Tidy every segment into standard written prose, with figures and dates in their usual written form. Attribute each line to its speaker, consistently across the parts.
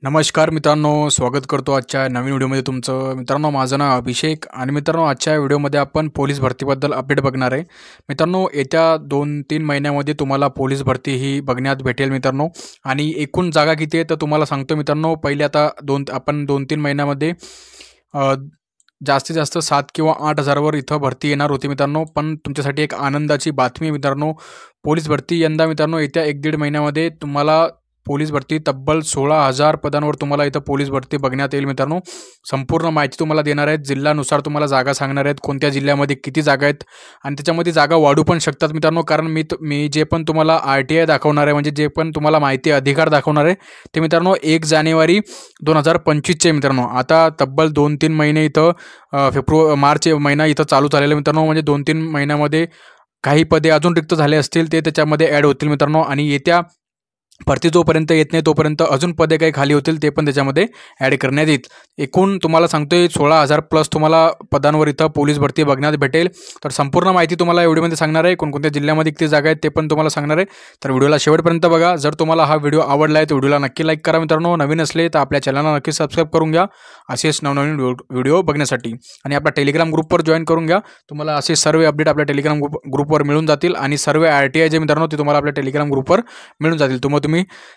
Speaker 1: नमस्कार मित्रांनो, स्वागत करतो आजच्या नवीन व्हिडिओमध्ये तुमचं. मित्रांनो, माझं नाव अभिषेक आणि मित्रांनो, आजच्या व्हिडिओमध्ये आपण पोलीस भरतीबद्दल अपडेट बघणार आहे. मित्रांनो, येत्या 2-3 महिन्यामध्ये तुम्हाला पोलीस भरती ही बघण्यात भेटेल मित्रांनो. आणि एकूण जागा किती आहे तर तुम्हाला सांगतो मित्रांनो. पहिले आता 2-3 महिन्यामध्ये जास्तीत जास्त 7 किंवा 8,000वर इथं भरती येणार होती मित्रांनो. पण तुमच्यासाठी एक आनंदाची बातमी आहे मित्रांनो. पोलीस भरती यंदा मित्रांनो येत्या 1-1.5 महिन्यामध्ये तुम्हाला पोलीस भरती तब्बल 16,000 पदांवर तुम्हाला इथं पोलीस भरती बघण्यात येईल मित्रांनो. संपूर्ण माहिती तुम्हाला देणार आहेत. जिल्ह्यानुसार तुम्हाला जागा सांगणार आहेत, कोणत्या जिल्ह्यामध्ये किती जागा आहेत आणि त्याच्यामध्ये जागा वाढू पण शकतात मित्रांनो. कारण मी जे पण तुम्हाला RTI दाखवणार आहे, म्हणजे जे पण तुम्हाला माहिती अधिकार दाखवणार आहे ते मित्रांनो 1 जानेवारी 2025चे मित्रांनो. आता तब्बल 2-3 महिने इथं मार्च महिना इथं चालू झालेला मित्रांनो. म्हणजे 2-3 महिन्यामध्ये काही पदे अजून रिक्त झाले असतील ते त्याच्यामध्ये ॲड होतील मित्रांनो. आणि येत्या भरती जोपर्यंत येत नाही तोपर्यंत अजून पदे काही खाली होतील ते पण त्याच्यामध्ये ॲड करण्यात येईल. एकूण तुम्हाला सांगतोय 16,000 प्लस तुम्हाला पदांवर इथं पोलीस भरती बघण्यात भेटेल. तर संपूर्ण माहिती तुम्हाला व्हिडिओमध्ये सांगणार आहे. कोणकोणत्या जिल्ह्यामध्ये किती जागा आहेत ते पण तुम्हाला सांगणार आहे. तर व्हिडिओला शेवटपर्यंत बघा. जर तुम्हाला हा व्हिडिओ आवडला आहे तर व्हिडिओला नक्की लाईक करा मित्रांनो. नवीन असले तर आपल्या चॅनलला नक्की सबस्क्राईब करून घ्या असेच नवनवीन व्हिडिओ बघण्यासाठी. आणि आपल्या टेलिग्राम ग्रुपवर जॉईन करून घ्या. तुम्हाला असे सर्व अपडेट आपल्या टेलिग्राम ग्रुपवर मिळून जातील. आणि सर्व RTI जे मित्रांनो ते तुम्हाला आपल्या टेलिग्राम ग्रुपवर मिळून जातील.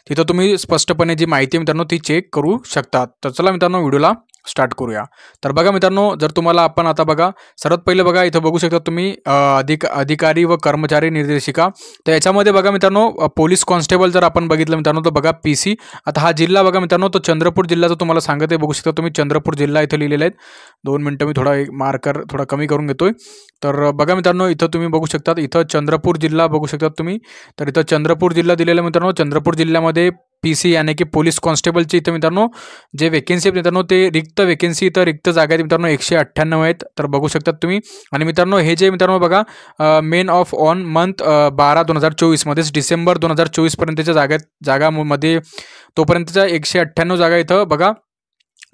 Speaker 1: तिथं तुम्ही स्पष्टपणे जी माहिती मित्रांनो ती चेक करू शकता. तर चला मित्रांनो व्हिडिओला स्टार्ट करूया. तर बघा मित्रांनो, जर तुम्हाला आपण आता बघा सर्वात पहिले बघा इथं बघू शकता तुम्ही अधिकारी व कर्मचारी निर्देशिका. तर याच्यामध्ये बघा मित्रांनो पोलीस कॉन्स्टेबल जर आपण बघितलं मित्रांनो तर बघा PC. आता हा जिल्हा बघा मित्रांनो तो चंद्रपूर जिल्ह्याचा तुम्हाला सांगत आहे. बघू शकता तुम्ही चंद्रपूर जिल्हा इथं लिहिलेला आहे. 2 मिनटं मी थोडा मार्कर थोडा कमी करून घेतोय. तर बघा मित्रांनो इथं तुम्ही बघू शकता इथं चंद्रपूर जिल्हा बघू शकता तुम्ही. तर इथं चंद्रपूर जिल्हा दिलेला मित्रांनो. चंद्रपूर जिल्ह्यामध्ये PC यानी की पोलीस कॉन्स्टेबलची इथं मित्रांनो जे वेकेन्सी आहेत मित्रांनो ते रिक्त वेकेन्सी इथं रिक्त जागा आहेत मित्रांनो 198 आहेत. तर बघू शकतात तुम्ही. आणि मित्रांनो हे जे मित्रांनो बघा मेन ऑफ ऑन मंथ 12/2024 मध्येच डिसेंबर 2024 पर्यंतच्या जागामध्ये तोपर्यंतच्या 198 जागा इथं बघा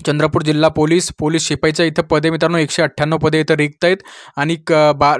Speaker 1: चंद्रपूर जिल्हा पोलीस शिपाईच्या इथं पदे मित्रांनो 198 पदे इथं रिक्त आहेत. आणि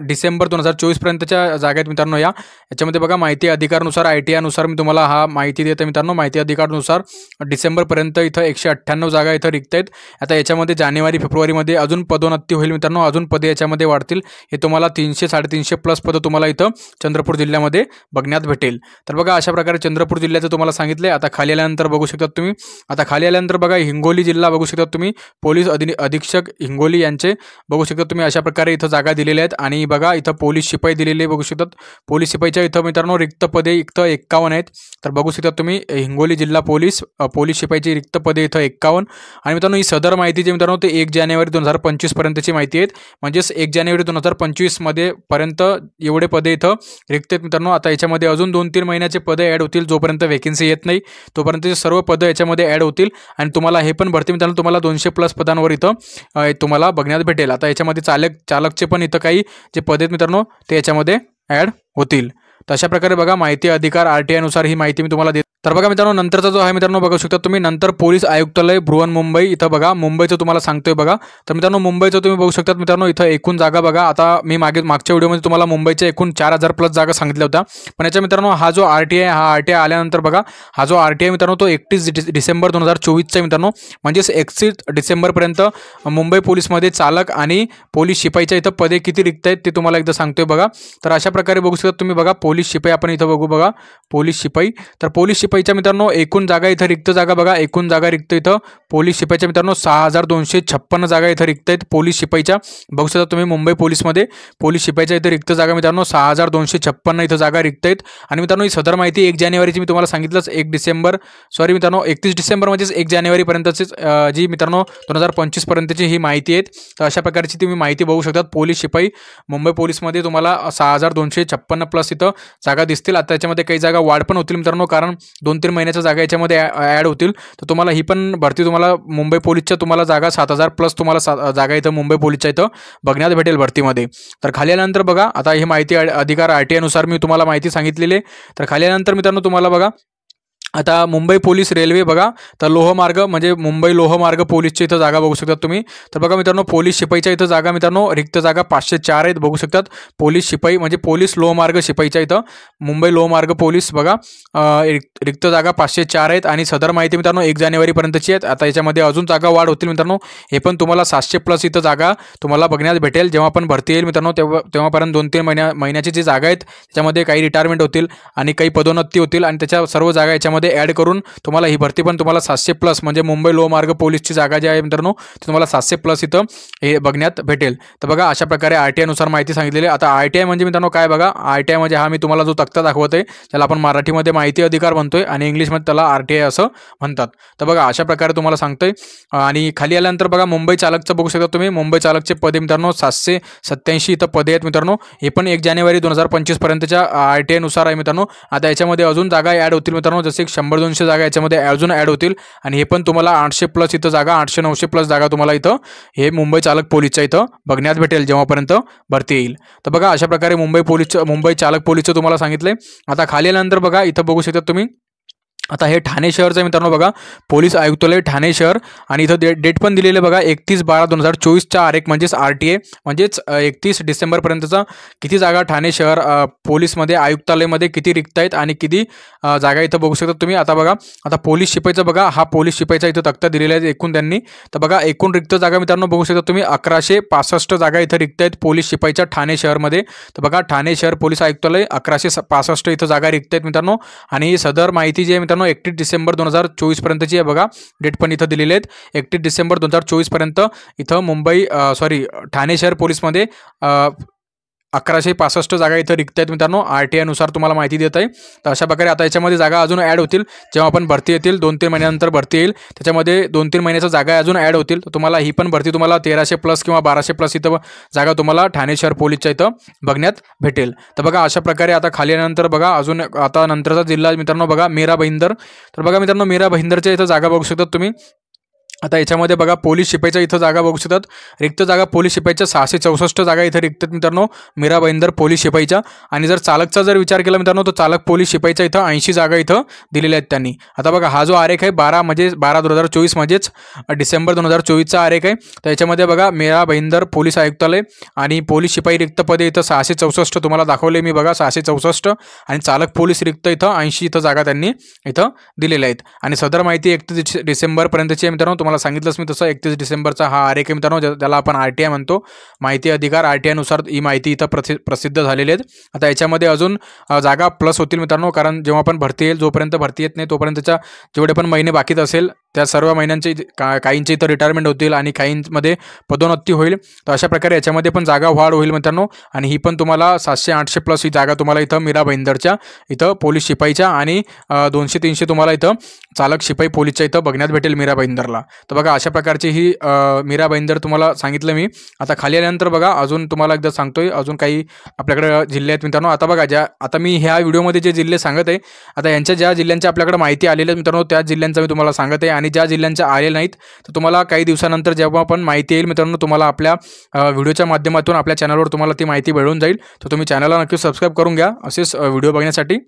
Speaker 1: डिसेंबर 2024 पर्यंतच्या जागा आहेत मित्रांनो. याच्यामध्ये बघा माहिती अधिकारनुसार RTI नुसार मी तुम्हाला हा माहिती देतो मित्रांनो. माहिती अधिकारनुसार डिसेंबरपर्यंत इथं 198 जागा इथं रिक्त आहेत. आता याच्यामध्ये जानेवारी-फेब्रुवारीमध्ये अजून पदोन्नती होईल मित्रांनो. अजून पदे याच्यामध्ये वाढतील. हे तुम्हाला 300-350 प्लस पदं तुम्हाला इथं चंद्रपूर जिल्ह्यामध्ये बघण्यात भेटेल. तर बघा अशा प्रकारे चंद्रपूर जिल्ह्याचं तुम्हाला सांगितले. आता खाली आल्यानंतर बघू शकता तुम्ही. आता खाली आल्यानंतर बघा हिंगोली जिल्हा बघू शकता तुम्ही. पोलीस अधीक्षक हिंगोली यांचे बघू शकता तुम्ही. अशा प्रकारे इथं जागा दिलेल्या आहेत. आणि बघा इथं पोलीस शिपाई दिलेले बघू शकतात. पोलीस शिपाईच्या इथं मित्रांनो रिक्त पदे इथं 51 आहेत. तर बघू शकता तुम्ही हिंगोली जिल्हा पोलीस शिपाईची रिक्त पदे इथं 51. आणि मित्रांनो ही सदर माहिती जे मित्रांनो ते 1 जानेवारी 2025 पर्यंतची माहिती आहेत. म्हणजेच 1 जानेवारी 2025 मध्ये पर्यंत एवढे पदे इथं रिक्त आहेत मित्रांनो. आता याच्यामध्ये अजून 2-3 महिन्याचे पदे ॲड होतील. जोपर्यंत वेकेन्सी येत नाही तोपर्यंतचे सर्व पदं याच्यामध्ये ॲड होतील. आणि तुम्हाला हे पण भरती मित्रांनो तुम्हाला 200 प्लस पदांवर इथं तुम्हाला बघण्यात भेटेल. आता याच्यामध्ये चालकचे पण इथं काही जे पद आहेत मित्रांनो ते याच्यामध्ये ॲड होतील. तर अशा प्रकारे बघा माहिती अधिकार RTI नुसार ही माहिती मी तुम्हाला देतो. तर बघा मित्रांनो नंतरचा जो आहे मित्रांनो बघू शकता तुम्ही. नंतर पोलीस आयुक्तालय बृहन्मुंबई इथं बघा मुंबईचं तुम्हाला सांगतोय बघा. तर मित्रांनो मुंबईचं तुम्ही बघू शकता मित्रांनो इथं एकूण जागा बघा. आता मी मागच्या व्हिडिओमध्ये तुम्हाला मुंबईच्या एकूण 4,000 प्लस जागा सांगितल्या होत्या. पण याच्या मित्रांनो हा जो RTI आल्यानंतर बघा हा जो RTI मित्रांनो तो 31 डिसेंबर 2024 मित्रांनो. म्हणजेच 31 डिसेंबरपर्यंत मुंबई पोलीसमध्ये चालक आणि पोलीस शिपाईच्या इथं पदे किती रिक्त आहेत ते तुम्हाला एकदा सांगतोय बघा. तर अशा प्रकारे बघू शकता तुम्ही बघा पोलीस शिपाई आपण इथं बघू बघा पोलीस शिपाई. तर पोलीस शिपाईच्या मित्रांनो एकूण जागा इथं रिक्त जागा बघा. एकूण जागा रिक्त इथं पोलीस शिपाईच्या मित्रांनो 6,256 जागा इथं रिक्त आहेत पोलीस शिपाईच्या. बघू शकता तुम्ही मुंबई पोलीसमध्ये पोलीस शिपाईच्या इथं रिक्त जागा मित्रांनो 6,256 इथं जागा रिक्त आहेत. आणि मित्रांनो ही सदर माहिती 1 जानेवारीची मी तुम्हाला सांगितलंच. 31 डिसेंबर म्हणजेच 1 जानेवारीपर्यंतची जी मित्रांनो 2025 पर्यंतची ही माहिती आहे. तर अशा प्रकारची तुम्ही माहिती बघू शकतात. पोलीस शिपाई मुंबई पोलीसमध्ये तुम्हाला 6,256 प्लस इथं जागा दिसतील. आता याच्यामध्ये काही जागा वाढ पण होतील मित्रांनो. कारण 2-3 महिन्याच्या जागा याच्यामध्ये ॲड होतील. तर तुम्हाला ही पण भरती तुम्हाला मुंबई पोलीसच्या तुम्हाला जागा 7,000 प्लस तुम्हाला जागा इथं मुंबई पोलीसच्या इथं बघण्यात भेटेल भरतीमध्ये. तर खाली आल्यानंतर बघा आता ही माहिती अधिकार RTI नुसार मी तुम्हाला माहिती सांगितलेली आहे. तर खाली आल्यानंतर मित्रांनो तुम्हाला बघा आता मुंबई पोलीस रेल्वे बघा, तर लोहमार्ग म्हणजे मुंबई लोहमार्ग पोलीसच्या इथं जागा बघू शकतात तुम्ही. तर बघा मित्रांनो, पोलीस शिपाईच्या इथं जागा मित्रांनो, रिक्त जागा 504 आहेत बघू शकतात. पोलीस शिपाई म्हणजे पोलीस लोहमार्ग शिपाईच्या इथं मुंबई लोहमार्ग पोलीस बघा, रिक्त जागा 504 आहेत आणि सदर माहिती मित्रांनो 1 जानेवारीपर्यंतची आहेत. आता याच्यामध्ये अजून जागा वाढ होतील मित्रांनो. हे पण तुम्हाला 700+ इथं जागा तुम्हाला बघण्यास भेटेल. जेव्हा पण भरती येईल मित्रांनो, तेव्हापर्यंत 2-3 महिन्याची जी जागा आहेत त्याच्यामध्ये काही रिटायरमेंट होतील आणि काही पदोन्नती होतील आणि त्याच्या सर्व जागा याच्यामध्ये ॲड करून तुम्हाला ही भरती पण तुम्हाला 700+ म्हणजे मुंबई लोहमार्ग पोलीसची जागा जी आहे मित्रांनो, ती तुम्हाला 700+ इथं हे बघण्यात भेटेल. तर बघा अशा प्रकारे RTI नुसार माहिती सांगितलेली आहे. आता RTI म्हणजे मित्रांनो काय बघा, RTI म्हणजे हा मी तुम्हाला जो तक्ता दाखवत आहे त्याला आपण मराठीमध्ये माहिती अधिकार म्हणतोय आणि इंग्लिशमध्ये त्याला RTI असं म्हणतात. तर बघा अशा प्रकारे तुम्हाला सांगतोय. आणि खाली आल्यानंतर बघा मुंबई चालकचं बघू शकता तुम्ही. मुंबई चालकचे पदे मित्रांनो 787 इथं पदे आहेत मित्रांनो. हे पण 1 जानेवारी 2025 पर्यंतच्या RTI नुसार आहे मित्रांनो. आता याच्यामध्ये अजून जागा ॲड होतील मित्रांनो, जसे 100-200 जागा याच्यामध्ये अजून ॲड होतील आणि हे पण तुम्हाला 800+ इथं जागा, 800-900+ जागा तुम्हाला इथं हे मुंबई चालक पोलीसच्या इथं बघण्यात भेटेल जेव्हापर्यंत भरती येईल. तर बघा अशा प्रकारे मुंबई चालक पोलीसचं तुम्हाला सांगितलंय. आता खाली आल्यानंतर बघा इथं बघू शकता तुम्ही. आता हे ठाणे शहरचं मित्रांनो बघा, पोलीस आयुक्तालय ठाणे शहर आणि इथं डेट पण दिलेलं बघा 31/12/2024च्या आरेख म्हणजेच RTA म्हणजेच 31 डिसेंबरपर्यंतचा किती जागा ठाणे शहर पोलीसमध्ये आयुक्तालयमध्ये किती रिक्त आहेत आणि किती जागा इथं बघू शकता तुम्ही. आता बघा, आता पोलीस शिपाईचा बघा, हा पोलीस शिपाईचा इथं तक्ता दिलेला आहे एकूण त्यांनी. तर बघा एकूण रिक्त जागा मित्रांनो बघू शकता तुम्ही 1165 जागा इथं रिक्त आहेत पोलीस शिपाईच्या ठाणे शहरमध्ये. तर बघा ठाणे शहर पोलीस आयुक्तालय 1165 इथं जागा रिक्त आहेत मित्रांनो. आणि सदर माहिती जी आहे मित्रांनो 31 डिसेंबर 2024 पर्यंतची आहे बघा. डेट पण इथं दिलेले आहेत 31 डिसेंबर 2024 पर्यंत इथं ठाणे शहर पोलीसमध्ये 1165 जागा इथं रिक्त आहेत मित्रांनो. RTI नुसार तुम्हाला माहिती देत आहे. तर अशा प्रकारे आता याच्यामध्ये जागा अजून ॲड होतील जेव्हा आपण भरती येतील. 2-3 महिन्यानंतर भरती येईल, त्याच्यामध्ये 2-3 महिन्याच्या जागा अजून ॲड होतील. तर तुम्हाला ही पण भरती तुम्हाला 1300+ किंवा 1200+ इथं जागा तुम्हाला ठाणे शहर पोलीसच्या इथं बघण्यात भेटेल. तर बघा अशा प्रकारे आता खाली आल्यानंतर बघा अजून आता नंतरचा जिल्हा मित्रांनो बघा मीरा भाईंदर. तर बघा मित्रांनो मीरा भाईंदरच्या इथं जागा बघू शकतात तुम्ही. आता याच्यामध्ये बघा पोलीस शिपाईच्या इथं जागा बघू शकतात. रिक्त जागा पोलीस शिपाईच्या 664 जागा इथं रिक्त आहेत मित्रांनो मीरा भाईंदर पोलीस शिपाईच्या. आणि जर चालकचा जर विचार केला मित्रांनो, तर चालक पोलीस शिपाईच्या इथं 80 जागा इथं दिलेल्या आहेत त्यांनी. आता बघा हा जो आरेख आहे 12/2024 म्हणजेच डिसेंबर 2024चा आरेख आहे. तर याच्यामध्ये बघा मीरा भाईंदर पोलीस आयुक्तालय आणि पोलीस शिपाई रिक्त पदे इथं 664 तुम्हाला दाखवले मी बघा 664 आणि चालक पोलीस रिक्त इथं 80 इथं जागा त्यांनी इथं दिलेल्या आहेत. आणि सदर माहिती 31 डिसेंबरपर्यंतची आहे मित्रांनो. तुम्हाला सांगितलंच मी तसं 31 डिसेंबरचा हा आरेख आहे मित्रांनो, ज्याला आपण RTI म्हणतो, माहिती अधिकार. RTI नुसार ही माहिती इथं प्रसिद्ध झालेली आहेत. आता याच्यामध्ये अजून जागा प्लस होतील मित्रांनो, कारण जेव्हा पण भरती येईल, जोपर्यंत भरती येत नाही तोपर्यंतच्या जेवढे पण महिने बाकीत असेल त्या सर्व महिन्यांचे काहींचे इथं रिटायरमेंट होतील आणि काहींमध्ये पदोन्नती होईल. तर अशा प्रकारे याच्यामध्ये पण जागा वाढ होईल मित्रांनो. आणि ही पण तुम्हाला 700-800+ ही जागा तुम्हाला इथं मीरा भाईंदरच्या इथं पोलीस शिपाईच्या आणि 200-300 तुम्हाला इथं चालक शिपाई पोलीसच्या इथं बघण्यात भेटेल मीरा भाईंदरला. तर बघा अशा प्रकारची ही मीरा भाईंदर तुम्हाला सांगितलं मी. आता खाली आल्यानंतर बघा अजून तुम्हाला एकदा सांगतोय अजून काही आपल्याकडे जिल्हे आहेत मित्रांनो. आता बघा आता मी ह्या व्हिडिओमध्ये जे जिल्हे सांगत आहे, आता यांच्या ज्या जिल्ह्यांची आपल्याकडे माहिती आलेली आहे मित्रांनो, त्या जिल्ह्यांचा मी तुम्हाला सांगत आहे. आणि ज्या जिल्ह्यांच्या आले नाहीत तर तुम्हाला काही दिवसानंतर जेव्हा पण माहिती येईल मित्रांनो, तुम्हाला आपल्या व्हिडिओच्या माध्यमातून आपल्या चॅनलवर तुम्हाला ती माहिती मिळून जाईल. तर तुम्ही चॅनलला नक्की सबस्क्राईब करून घ्या असेच व्हिडिओ बघण्यासाठी.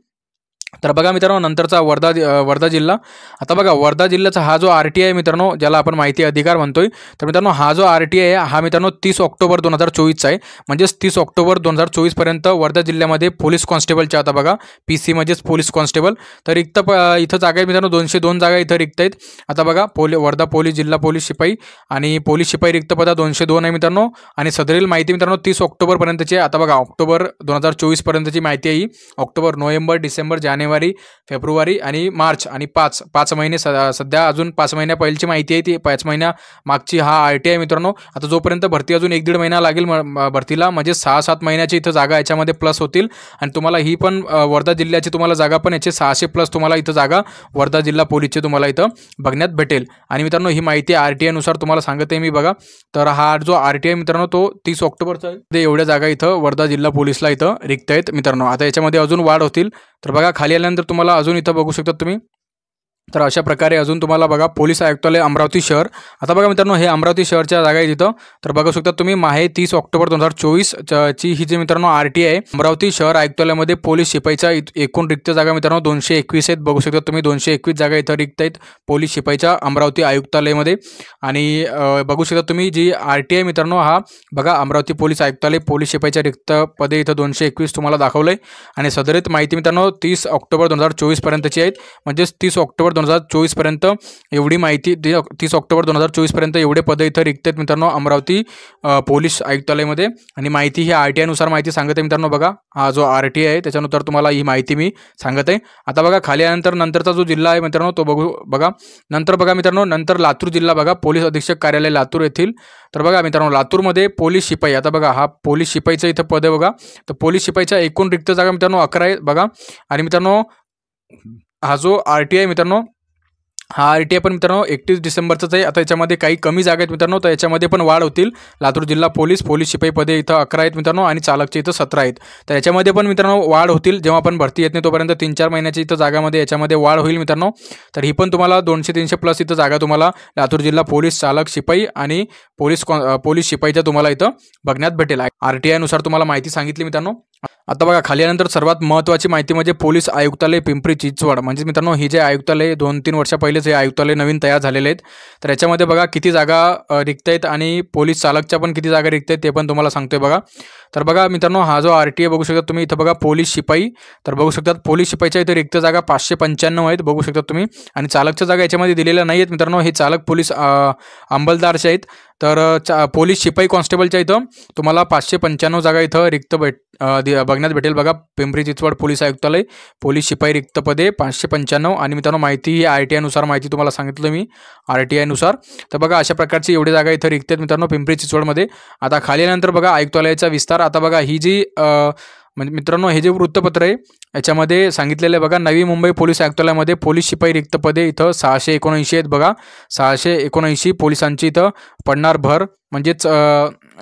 Speaker 1: तर बघा मित्रांनो नंतरचा वर्धा जिल्हा. आता बघा वर्धा जिल्ह्याचा हा जो RTI आहे मित्रांनो, ज्याला आपण माहिती अधिकार म्हणतोय, तर मित्रांनो हा जो RTI आहे हा मित्रांनो 30 ऑक्टोबर 2024चा आहे. म्हणजेच 30 ऑक्टोबर 2024 पर्यंत वर्धा जिल्ह्यामध्ये पोलीस कॉन्स्टेबलच्या आता बघा PC म्हणजेच पोलीस कॉन्स्टेबल तर इथं जागा आहे मित्रांनो 202 जागा इथं रिक्त आहेत. आता बघा वर्धा पोलीस जिल्हा पोलीस शिपाई आणि पोलीस शिपाई रिक्त पदा 202 आहे मित्रांनो. आणि सदरील माहिती मित्रांनो 30 ऑक्टोबरपर्यंतची आहे. आता बघा ऑक्टोबर 2024 पर्यंतची माहिती आहे. ऑक्टोबर, नोव्हेंबर, डिसेंबर, जानेवारी, फेब्रुवारी आणि मार्च आणि 5 महिने सध्या अजून 5 महिन्या पहिलीची माहिती आहे, ती 5 महिन्या मागची हा RTI आहे मित्रांनो. आता जोपर्यंत भरती अजून 1-1.5 महिना लागेल भरतीला, म्हणजे 6-7 महिन्याची इथं जागा याच्यामध्ये प्लस होतील. आणि तुम्हाला ही पण वर्धा जिल्ह्याची तुम्हाला जागा पण याचे 600+ तुम्हाला इथं जागा वर्धा जिल्हा पोलीसची तुम्हाला इथं बघण्यात भेटेल. आणि मित्रांनो ही माहिती RTI नुसार तुम्हाला सांगते मी बघा. तर हा जो RTI मित्रांनो तो 30 ऑक्टोबरचा आहे. एवढ्या जागा इथं वर्धा जिल्हा पोलीसला इथं रिक्त आहेत मित्रांनो. आता याच्यामध्ये अजून वाढ होतील. तर बघा खाली आल्यानंतर तुम्हाला अजून इथं बघू शकता तुम्ही तर अशा प्रकारे अजून तुम्हाला बघा पोलीस आयुक्तालय अमरावती शहर. आता बघा मित्रांनो हे अमरावती शहरच्या जागा आहे तिथं. तर बघू शकता तुम्ही माहे 30 ऑक्टोबर 2024 ची ही जी मित्रांनो RTI आहे. अमरावती शहर आयुक्तालयामध्ये पोलीस शिपाईच्या एकूण रिक्त जागा मित्रांनो 221 आहेत. बघू शकता तुम्ही 221 जागा इथं रिक्त आहेत पोलीस शिपाईच्या अमरावती आयुक्तालयामध्ये. आणि बघू शकता तुम्ही जी RTI मित्रांनो हा बघा अमरावती पोलीस आयुक्तालय पोलीस शिपाईच्या रिक्त पदे इथं 221 तुम्हाला दाखवलंय. आणि सदरित माहिती मित्रांनो 30 ऑक्टोबर 2024 पर्यंतची आहेत. म्हणजेच 30 ऑक्टोबर 2024 पर्यंत एवढी माहिती 30 ऑक्टोबर 2024 पर्यंत एवढे पद इथं रिक्त आहेत मित्रांनो अमरावती पोलीस आयुक्तालयामध्ये. आणि माहिती ही RTI नुसार माहिती सांगत आहे मित्रांनो. बघा हा जो RTI आहे त्याच्यानुसार तुम्हाला ही माहिती मी सांगत आहे. आता बघा खाली आल्यानंतर नंतरचा जो जिल्हा आहे मित्रांनो तो बघा नंतर बघा मित्रांनो नंतर लातूर जिल्हा बघा पोलीस अधीक्षक कार्यालय लातूर येथील. तर बघा मित्रांनो लातूरमध्ये पोलीस शिपाई. आता बघा हा पोलीस शिपाईचं इथं पद आहे बघा. तर पोलीस शिपाईच्या एकूण रिक्त जागा मित्रांनो 11 आहे बघा. आणि मित्रांनो हा जो RTI मित्रांनो हा RTI पण मित्रांनो 31 डिसेंबरचाच आहे. आता याच्यामध्ये काही कमी जागा आहेत मित्रांनो. तर याच्यामध्ये पण वाढ होतील. लातूर जिल्हा पोलीस शिपाई पदे इथं 11 आहेत मित्रांनो आणि चालकचे इथं 17 आहेत. तर याच्यामध्ये पण मित्रांनो वाढ होतील. जेव्हा पण भरती येत नाही तोपर्यंत 3-4 महिन्याची इथं जागामध्ये याच्यामध्ये वाढ होईल मित्रांनो. तर ही पण तुम्हाला 200-300 प्लस इथं जागा तुम्हाला लातूर जिल्हा पोलीस चालक शिपाई आणि पोलीस शिपाईच्या तुम्हाला इथं बघण्यात भेटेल. RTI नुसार तुम्हाला माहिती सांगितली मित्रांनो. आता बघा खाली आल्यानंतर सर्वात महत्त्वाची माहिती म्हणजे पोलीस आयुक्तालय पिंपरी चिंचवड. म्हणजे मित्रांनो ही जे आयुक्तालय 2-3 वर्षा पहिलेच हे आयुक्तालय नवीन तयार झालेले आहेत. तर याच्यामध्ये बघा किती जागा रिक्त आहेत आणि पोलीस चालकच्या पण किती जागा रिक्त आहेत ते पण तुम्हाला सांगतोय बघा. तर बघा मित्रांनो हा जो RTI बघू शकता तुम्ही इथं बघा पोलीस शिपाई. तर बघू शकतात पोलीस शिपाईच्या इथे रिक्त जागा 595 आहेत बघू शकता तुम्ही. आणि चालकच्या जागा याच्यामध्ये दिलेल्या नाही आहेत मित्रांनो. हे चालक पोलीस अंमलदारचे आहेत. तर पोलीस शिपाई कॉन्स्टेबलच्या इथं तुम्हाला 595 जागा इथं रिक्त बघण्यात भेटेल बघा. पिंपरी चिंचवड पोलीस आयुक्तालय पोलीस शिपाई रिक्त पदे 595. आणि मित्रांनो माहिती ही RTI नुसार माहिती तुम्हाला सांगितलं मी RTI नुसार. तर बघा अशा प्रकारची एवढी जागा इथं रिक्त आहेत मित्रांनो पिंपरी चिंचवडमध्ये. आता खाली आल्यानंतर बघा आयुक्तालयाचा विस्तार. आता बघा ही जी म्हणजे मित्रांनो हे जे वृत्तपत्र आहे याच्यामध्ये सांगितलेलं आहे बघा. नवी मुंबई पोलीस आयुक्तालयामध्ये पोलीस शिपाई रिक्त पदे इथं 679 आहेत बघा. 679 पोलिसांची इथं पडणार भर. म्हणजेच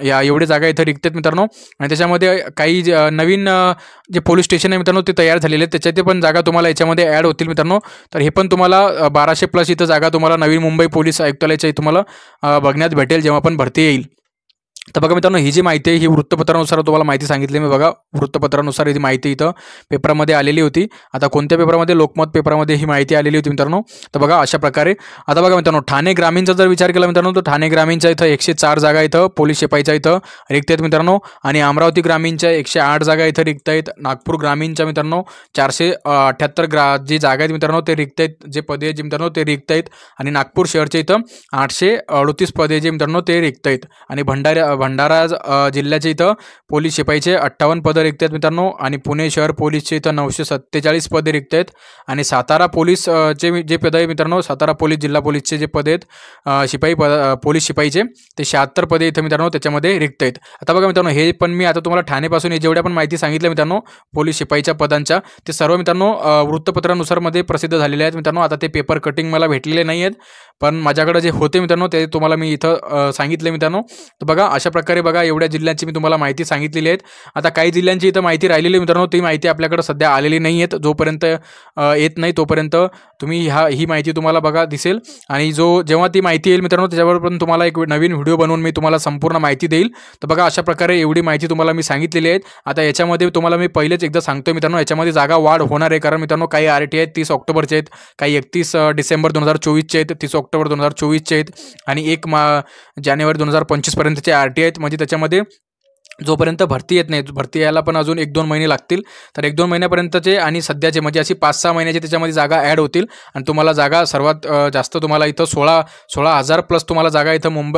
Speaker 1: या एवढे जागा इथं रिक्त आहेत मित्रांनो. आणि त्याच्यामध्ये काही नवीन जे पोलीस स्टेशन आहे मित्रांनो ते तयार झालेले आहेत. त्याच्यात पण जागा तुम्हाला याच्यामध्ये ॲड होतील मित्रांनो. तर हे पण तुम्हाला 1200 प्लस इथं जागा तुम्हाला नवी मुंबई पोलीस आयुक्तालयाच्या तुम्हाला बघण्यात भेटेल जेव्हा पण भरती येईल. तर बघा मित्रांनो ही जी माहिती आहे ही वृत्तपत्रानुसार तुम्हाला माहिती सांगितली मी बघा. वृत्तपत्रानुसार ही माहिती इथं पेपरामध्ये आलेली होती. आता कोणत्या पेपरामध्ये लोकमत पेपरामध्ये ही माहिती आलेली होती मित्रांनो. तर बघा अशा प्रकारे. आता बघा मित्रांनो ठाणे ग्रामीणचा जर विचार केला मित्रांनो तर ठाणे ग्रामीणच्या इथं 104 जागा इथं पोलीस शिपाईच्या इथं रिक्त आहेत मित्रांनो. आणि अमरावती ग्रामीणच्या 108 जागा इथं रिक्त आहेत. नागपूर ग्रामीणच्या मित्रांनो 478 जी जागा आहेत मित्रांनो ते रिक्त आहेत. जे पदे आहेत मित्रांनो ते रिक्त आहेत. आणि नागपूर शहरच्या इथं 838 पदे जे मित्रांनो ते रिक्त आहेत. आणि भंडारा जिल्ह्याच्या इथं पोलीस शिपाईचे 58 पदं रिक्त आहेत मित्रांनो. आणि पुणे शहर पोलीसचे इथं 947 पदे रिक्त आहेत. आणि सातारा पोलीस जे पद आहे मित्रांनो सातारा पोलीस जिल्हा पोलीसचे जे पद आहेत पोलीस शिपाईचे ते 76 पदे इथं मित्रांनो त्याच्यामध्ये रिक्त आहेत. आता बघा मित्रांनो हे पण मी आता तुम्हाला ठाणेपासून जेवढ्या पण माहिती सांगितल्या मित्रांनो पोलीस शिपाईच्या पदांच्या ते सर्व मित्रांनो वृत्तपत्रानुसार मध्ये प्रसिद्ध झालेले आहेत मित्रांनो. आता ते पेपर कटिंग मला भेटलेले नाही आहेत पण माझ्याकडे जे होते मित्रांनो ते तुम्हाला मी इथं सांगितले मित्रांनो. तर बघा अशा प्रकारे बघा एवढ्या जिल्ह्यांची मी तुम्हाला माहिती सांगितलेली आहेत. आता काही जिल्ह्यांची इथं माहिती राहिलेली मित्रांनो ती माहिती आपल्याकडे सध्या आलेली नाही आहेत. जोपर्यंत येत नाही तोपर्यंत तुम्ही ही माहिती तुम्हाला बघा दिसेल. आणि जेव्हा ती माहिती येईल मित्रांनो त्याच्यावर पण तुम्हाला एक नवीन व्हिडिओ बनवून मी तुम्हाला संपूर्ण माहिती देईल. तर बघा अशा प्रकारे एवढी माहिती तुम्हाला मी सांगितलेली आहेत. आता याच्यामध्ये तुम्हाला मी पहिलेच एकदा सांगतो मित्रांनो याच्यामध्ये जागा वाढ होणार आहे. कारण मित्रांनो काही RTI आहेत 30 ऑक्टोबरचे आहेत, काही 31 डिसेंबर 2024चे आहेत, 30 ऑक्टोबर 2024चे आहेत आणि 1 जानेवारी 2025 पर्यंतचे RTI आहेत. म्हणजे त्याच्यामध्ये जोपर्यंत भरती येत नाही भरती यायला पण अजून 1-2 महिने लागतील. तर 1-2 महिन्यापर्यंतचे आणि सध्याचे म्हणजे अशी 5-6 महिन्याचे त्याच्यामध्ये जागा ॲड होतील. आणि तुम्हाला जागा सर्वात जास्त तुम्हाला इथं 16,000 प्लस तुम्हाला जागा इथं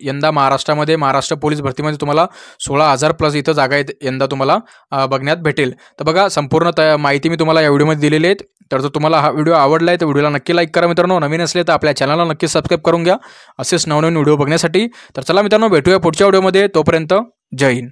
Speaker 1: यंदा महाराष्ट्र पोलीस भरतीमध्ये तुम्हाला 16,000 प्लस इथं जागा यंदा तुम्हाला बघण्यात भेटेल. तर बघा संपूर्ण माहिती मी तुम्हाला या व्हिडिओमध्ये दिलेली आहेत. तर जर तुम्हाला हा व्हिडिओ आवडला आहे तर व्हिडिओला नक्की लाईक करा मित्रांनो. नवीन असले तर आपल्या चॅनलला नक्की सबस्क्राईब करून घ्या असेच नवनवीन व्हिडिओ बघण्यासाठी. तर चला मित्रांनो भेटूया पुढच्या व्हिडिओमध्ये. तोपर्यंत जय हिंद.